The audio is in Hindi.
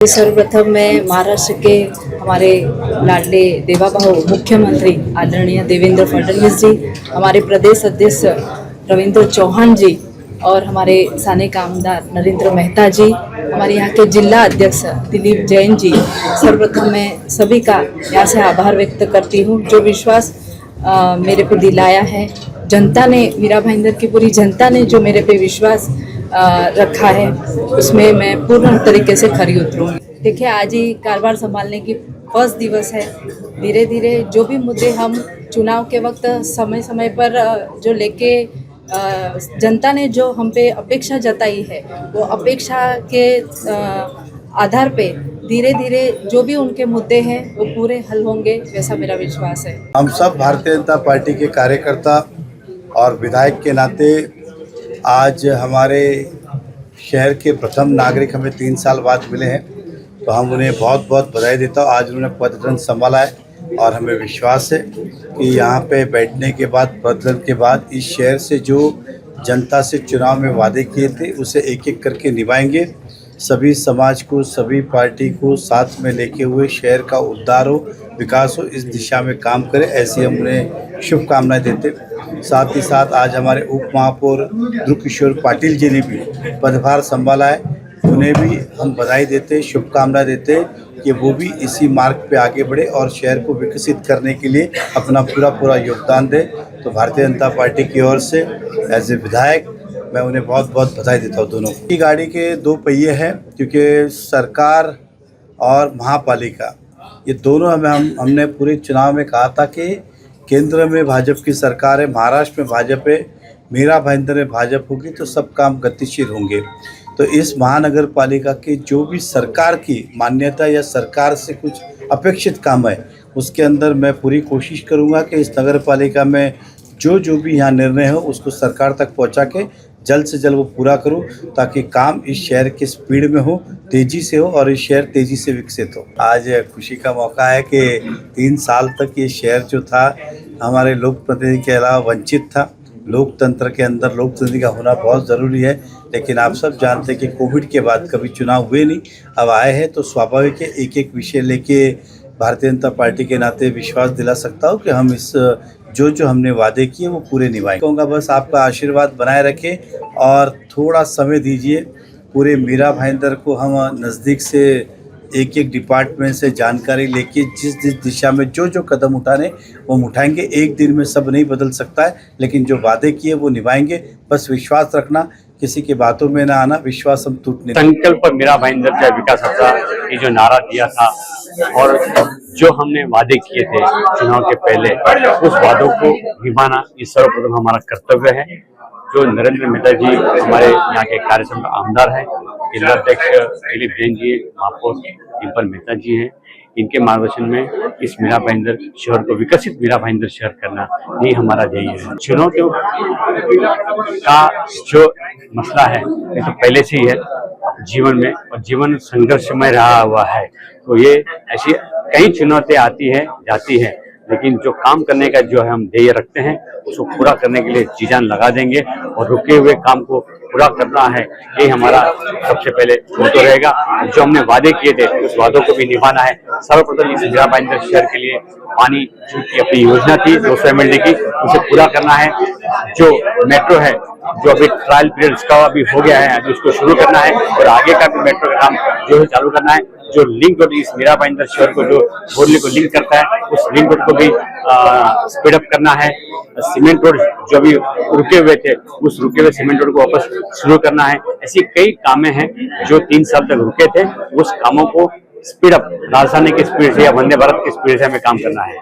सर्वप्रथम मैं महाराष्ट्र के हमारे लाडले देवाभाऊ मुख्यमंत्री आदरणीय देवेंद्र फडणवीस जी, हमारे प्रदेश अध्यक्ष रविंद्र चौहान जी और हमारे स्थानीय आमदार नरेंद्र मेहता जी, हमारे यहाँ के जिला अध्यक्ष दिलीप जैन जी, सर्वप्रथम मैं सभी का यहाँ से आभार व्यक्त करती हूँ जो विश्वास मेरे पे दिलाया है। जनता ने, मीरा भाईंदर की पूरी जनता ने जो मेरे पे विश्वास रखा है उसमें मैं पूर्ण तरीके से खरी उतरूँगी। देखिए, आज ही कारोबार संभालने की फर्स्ट दिवस है। धीरे धीरे जो भी मुद्दे हम चुनाव के वक्त समय समय पर जो लेके जनता ने जो हम पे अपेक्षा जताई है वो अपेक्षा के आधार पे धीरे धीरे जो भी उनके मुद्दे हैं वो पूरे हल होंगे, वैसा मेरा विश्वास है। हम सब भारतीय जनता पार्टी के कार्यकर्ता और विधायक के नाते आज हमारे शहर के प्रथम नागरिक हमें 3 साल बाद मिले हैं, तो हम उन्हें बहुत बहुत बधाई देता हूँ। आज उन्होंने पदग्रहण संभाला है और हमें विश्वास है कि यहाँ पे बैठने के बाद, पदग्रहण के बाद इस शहर से जो जनता से चुनाव में वादे किए थे उसे एक एक करके निभाएंगे। सभी समाज को, सभी पार्टी को साथ में लेके हुए शहर का उद्धार हो, विकास हो, इस दिशा में काम करें, ऐसी हम उन्हें शुभकामनाएं देते। साथ ही साथ आज हमारे उप महापौर ध्रुव किशोर पाटिल जी ने भी पदभार संभाला है, उन्हें भी हम बधाई देते, शुभकामनाएं देते कि वो भी इसी मार्ग पे आगे बढ़े और शहर को विकसित करने के लिए अपना पूरा योगदान दे। तो भारतीय जनता पार्टी की ओर से एज ए विधायक मैं उन्हें बहुत बहुत बधाई देता हूँ। दोनों की गाड़ी के 2 पहिए हैं, क्योंकि सरकार और महापालिका ये दोनों हमने पूरे चुनाव में कहा था कि केंद्र में भाजपा की सरकार है, महाराष्ट्र में भाजपा है, मीरा भाईंदर में भाजपा होगी तो सब काम गतिशील होंगे। तो इस महानगर पालिका की जो भी सरकार की मान्यता या सरकार से कुछ अपेक्षित काम है उसके अंदर मैं पूरी कोशिश करूँगा कि इस नगर पालिका में जो भी यहाँ निर्णय हो उसको सरकार तक पहुँचा के जल्द से जल्द वो पूरा करूं, ताकि काम इस शहर के स्पीड में हो, तेज़ी से हो और इस शहर तेज़ी से विकसित हो। आज खुशी का मौका है कि 3 साल तक ये शहर जो था हमारे लोक प्रतिनिधि के अलावा वंचित था। लोकतंत्र के अंदर लोकतंत्र का होना बहुत ज़रूरी है, लेकिन आप सब जानते हैं कि कोविड के बाद कभी चुनाव हुए नहीं, अब आए हैं तो स्वाभाविक है एक एक विषय लेके भारतीय जनता पार्टी के नाते विश्वास दिला सकता हूँ कि हम इस जो हमने वादे किए वो पूरे निभाएंगे। कहूँगा बस आपका आशीर्वाद बनाए रखें और थोड़ा समय दीजिए। पूरे मीरा भाईंदर को हम नज़दीक से एक एक डिपार्टमेंट से जानकारी लेके जिस दिशा में जो कदम उठाने वो उठाएंगे। एक दिन में सब नहीं बदल सकता है, लेकिन जो वादे किए वो निभाएंगे। बस विश्वास रखना, किसी की बातों में ना आना, विश्वास हम टूटने। संकल्प मीरा भाईंदरच्या विकासाचा ये जो नारा दिया था और जो हमने वादे किए थे चुनाव के पहले, उस वादों को निभाना ये सर्वप्रथम हमारा कर्तव्य है। जो नरेंद्र मेहता जी हमारे यहाँ के कार्यक्रम आमदार हैं, जिलाध्यक्ष दिलीप जैन जी, महापौर डिम्पल मेहता जी हैं, इनके मार्गदर्शन में इस मीरा भाईंदर शहर को विकसित मीरा भाईंदर शहर करना यही हमारा ध्येय है। चुनौतियों का जो मसला है ये तो पहले से ही है जीवन में, और जीवन संघर्षमय रहा हुआ है। तो ये ऐसी कई चुनौतियां आती है जाती है, लेकिन जो काम करने का जो है हम ध्येय रखते हैं उसको पूरा करने के लिए जी जान लगा देंगे और रुके हुए काम को पूरा करना है, ये हमारा सबसे पहले मोटो रहेगा। जो हमने वादे किए थे उस वादों को भी निभाना है। सर्वप्रथम इस मीरा भाईंदर शहर के लिए पानी की अपनी योजना थी 200 ml की, उसे पूरा करना है। जो मेट्रो है जो अभी ट्रायल पीरियड का अभी हो गया है, अभी उसको शुरू करना है और आगे का भी मेट्रो का काम जो है चालू करना है। जो लिंक रोड इस मीरा भाईंदर शहर को जो बोरली को लिंक करता है उस लिंक रोड को भी स्पीड अप करना है। सीमेंट रोड जो अभी रुके हुए थे उस रुके हुए सीमेंट रोड को वापस शुरू करना है। ऐसी कई कामें हैं जो 3 साल तक रुके थे, उस कामों को स्पीड अप राजधानी की स्पीड से या वंदे भारत की स्पीड से हमें काम करना है।